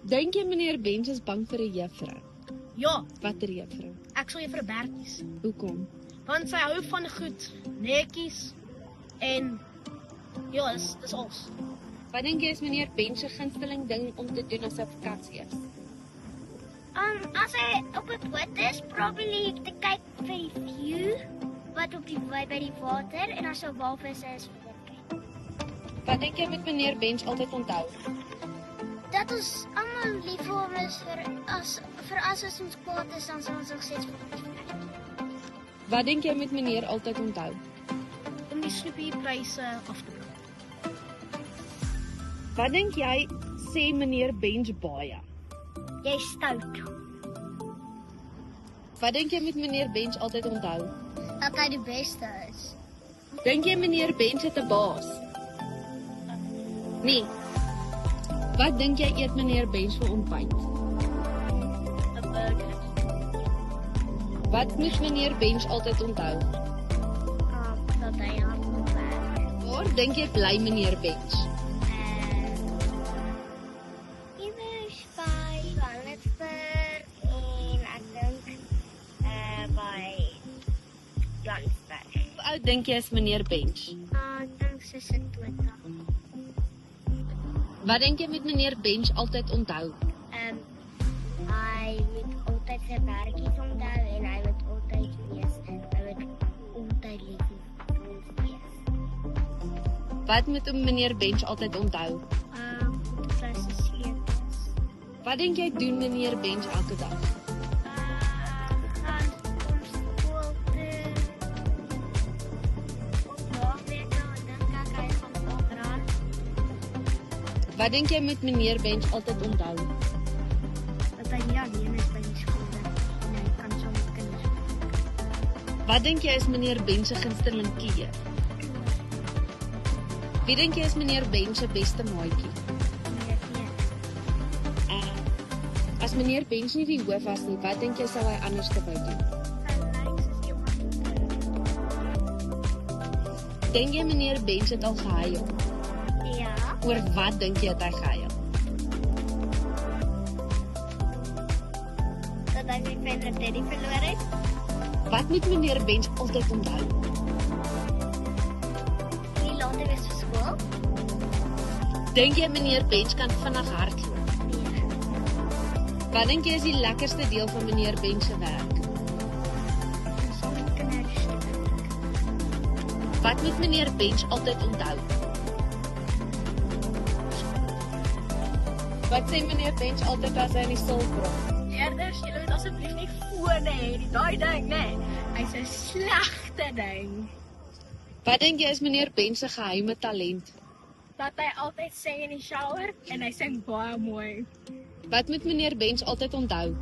Dink jy meneer Bench is bang vir 'n juffrou? Ja, Watter juffrou? ek sal juffrou Bertjies. Hoekom? Want sy hou van goed netjies en ja, dis alles. Wat dink jy is meneer Bench se gunsteling ding om te doen as hy op vakansie is? As hy op 'n boot is, probably te kyk vir die view wat op die by die water en as 'n walvis is vir kyk. Wat dink jy moet meneer Bench altyd onthou? Dat ons almal lief vir hom is vir as ons kwaad is, dan sal ons nog steeds vir hom kyk. Wat dink jy moet meneer altyd onthou? Om die snoepiepryse af te bring. Wat dink jy sê meneer Bench baie? Jy's stout. Wat dink jy moet meneer Bench altyd onthou? Dat hy die beste is. Dink jy meneer Bench het 'n baas? Nee. Wat dink jy eet meneer Bench vir ontbyt? 'n burger. Wat moet meneer Bench altyd onthou? Dat hy hard moet werk. Waar dink jy bly meneer Bench? Iewers by Johannesburg en ek dink by Johannesburg. Hoe oud dink jy is meneer Bench? Ek dink 26. Wat dink jy moet meneer Bench altyd onthou? Hy moet altyd sy werkies onthou en hy moet altyd wees. Hy moet altyd lief vir ons wees. Wat moet meneer Bench altyd onthou? Klasse sleutels. Wat dink jy doen meneer Bench elke dag? Gaan om skool toe. Op naweek en dink ek hy gaan opdraan. Wat dink jy moet meneer Bench altyd onthou? Dat hy nie alleen is by die skool en hy kan saam met kinders. Wat dink jy is meneer Bench se gunsteling kleur? Wie dink jy is meneer Bench se beste maatjie? As meneer Bench nie die hoof was nie, wat dink jy sou hy anders te wou doen? Dink jy meneer Bench het al gehuil? Ja. Oor wat dink jy het hy gehuil? Dat hy sy vriend Teddy verloor het. Wat moet meneer Bench altyd onthou? Nie later wees vir skool. Dink jy meneer Bench kan vinnig hardloop? Nee. Wat dink jy is die lekkerste deel van meneer Bench se werk? Saam met kinders. Wat moet meneer Bench altyd onthou? Wat sê meneer Bench altyd as hy in die sil praat? Leerders, julle moet asseblief nie fone hê, die daai ding, nee. Hy's 'n slegte ding. Wat dink jy is meneer Bench se geheime talent? Dat hy altyd sing in die shower en hy sing baie mooi. Wat moet meneer Bench altyd onthou?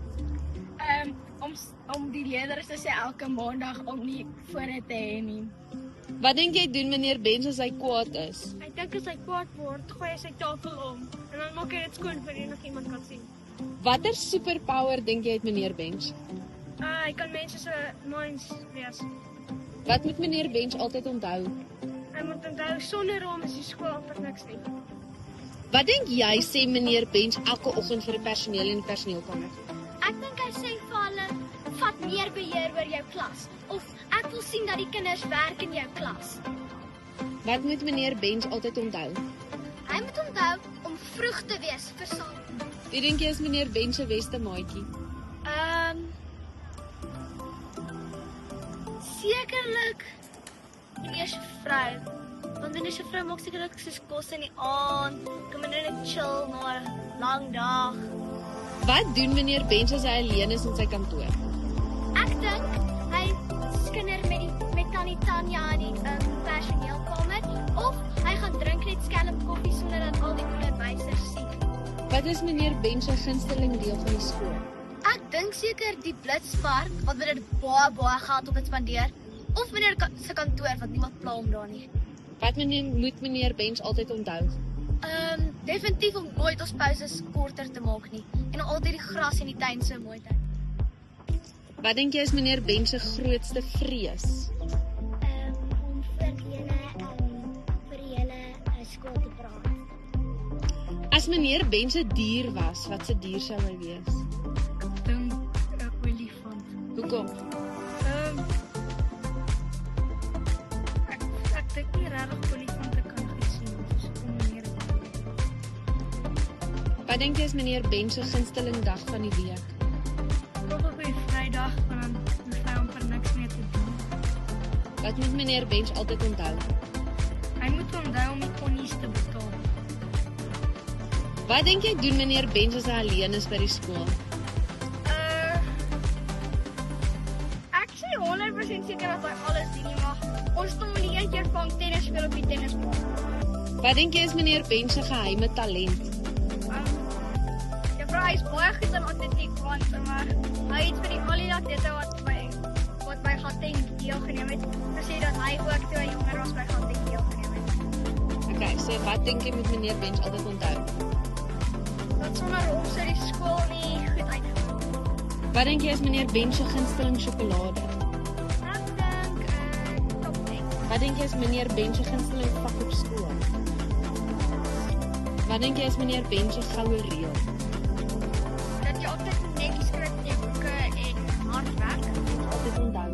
Om die leerders te sê elke maandag om nie fone te hê nie. Wat dink jy doen meneer Bench as hy kwaad is? Ek dink as hy kwaad word, gooi hy sy tafel om en dan maak hy dit skoon vir enigiemand kan sien. Watter superpower dink jy het meneer Bench? Hy kan mense se minds lees. Wat moet meneer Bench altyd onthou? Hy moet onthou sonder hom is die skool amper niks nie. Wat dink jy sê meneer Bench elke oggend vir die personeel in die personeelkamer? Ek dink hy sê vir hulle, vat meer beheer oor jou klas. Of ek wil sien dat die kinders werk in jou klas. Wat moet meneer Bench altyd onthou? Hy moet onthou om vroeg te wees vir saam. Wie dink jy is meneer Bench se beste maatjie? Sekerlik die eerste vrou. Want die eerste vrou maak sekerlik soos kos in die aand, kom in net chill na 'n lang dag. Wat doen meneer Bench as hy alleen is in sy kantoor? Ek dink hy skinder met tannie Tanya in die personeelkamer of hy gaan drink net skelm koffie sonder dat al die onderwysers sien. Wat is meneer Bench se gunsteling deel van die skool? Ek dink seker die Blitspark wat dit baie geld op het spandeer of meneer se kantoor wat niemand pla om daar nie. Wat moet meneer Bench altyd onthou? Definitief om nooit ons pauses korter te maak nie en om altyd die gras in die tuin so mooi te hou. Wat dink jy is meneer Bench se grootste vrees? Om verdene skool te praat. As meneer Bench 'n dier was, wat se dier sou hy wees? Ek dink 'n olifant. Hoekom? Ek dink nie regtig olifante kan iets sien soos 'n meneer. Wat dink jy is meneer Bench se gunsteling dag van die week? Probably Vrydag, want dan hoef hy amper niks meer te doen. Wat moet meneer Bench altyd onthou? Hy moet onthou om die konnies te betaal. Wat dink jy doen meneer Bench as hy alleen is by die skool? Ek sê 100% seker dat hy alles doen nie, maar ons het hom nie een keer van tennis speel op die tennisbaan. Wat dink jy is meneer Bench se geheime talent? Hy is baie goed in atletiek, maar hy het vir die Alida wat by Gauteng deelgeneem het, gesê dat hy ook toe hy jonger was by Gauteng deelgeneem het. Okay, so wat dink jy moet meneer Bench altyd onthou? Dat sonder hom sou die skool nie goed uitgegaan. Wat dink jy is meneer Bench se gunsteling sjokolade? Ek dink top 10. Wat dink jy is meneer Bench se gunsteling vak op skool? Wat dink jy is meneer Bench se goue reël? Dat jy altyd netjies skryf in jou boeke en hard werk. Altyd onthou.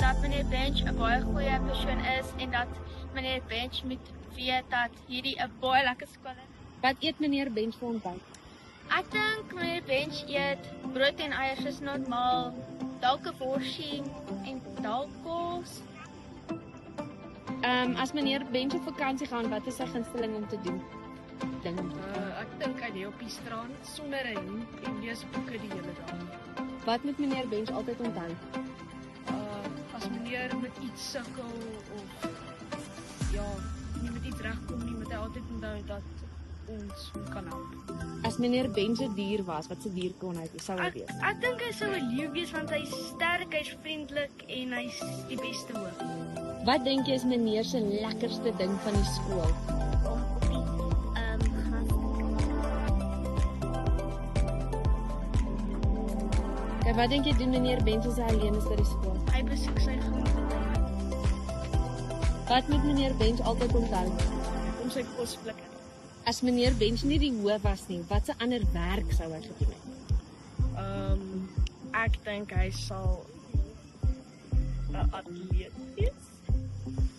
Dat meneer Bench 'n baie goeie persoon is en dat meneer Bench moet weet dat hierdie 'n baie lekker skool is. Wat eet meneer Bench vir ontbyt? Ek dink meneer Bench eet brood en eiers soos normaal, dalk 'n worsie en dalk kos. As meneer Bench op vakansie gaan, wat is sy gunsteling om te doen? Ek dink hy lê op die strand sonder 'n hemp en lees boeke die hele dag. Wat moet meneer Bench altyd onthou? As meneer met iets sukkel of ja, nie met iets regkom nie, moet hy altyd onthou dat ons kan help. As meneer Bench 'n dier was, wat se dier kon hy sou hy wees? Ek dink hy sou 'n leeu wees want hy's sterk, hy's vriendelik en hy's die beste hoop. Wat dink jy is meneer se lekkerste ding van die skool? Om op die gras te Okay, wat dink jy doen meneer Bench as hy alleen is by die skool? Hy besoek sy groentetuin Wat moet meneer Bench altyd onthou? Om sy kos flikker. As meneer Bench nie die hoof was nie, wat se ander werk sou hy gedoen het? Ek dink hy sal 'n atleet wees.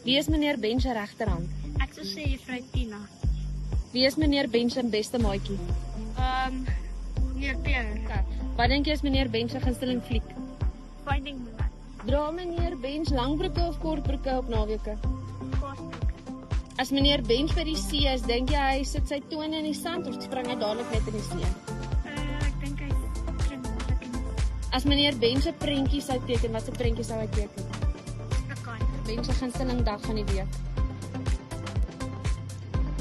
Wie is meneer Bench se regterhand? Ek sou sê juffrou Tina. Wie is meneer Bench se beste maatjie? Meneer Pierre. Okay. Wat dink jy is meneer Bench se gunsteling fliek? Finding Nemo. Dra meneer Bench langbroeke of kortbroeke op naweke? Kos. As meneer Bench by die see is, dink jy hy sit sy tone in die sand of spring hy dadelik net in die see? Ek dink hy's vriendelik. As meneer Bench 'n prentjie sou teken, wat 'n prentjie sou hy teken? Ek kan. Bench se gunsteling dag van die week.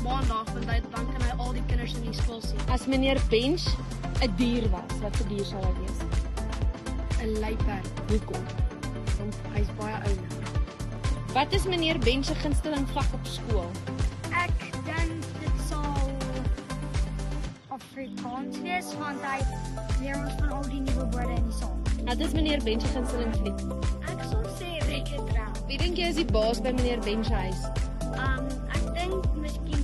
Maandag, want dan kan hy al die kinders in die skool sien. As meneer Bench 'n dier was, wat 'n dier sou hy wees? 'n luiperd, Hoekom? want hy's baie oulik. Wat is meneer Bench se gunsteling vak op skool? Ek dink dit sal Afrikaans wees want hy leer ons van al die nuwe woorde in die saal. Wat is meneer Bench se gunsteling fliek? Ek sal sê Wreck-It Ralph. Wie dink jy is die baas by meneer Bench se huis? Ek dink miskien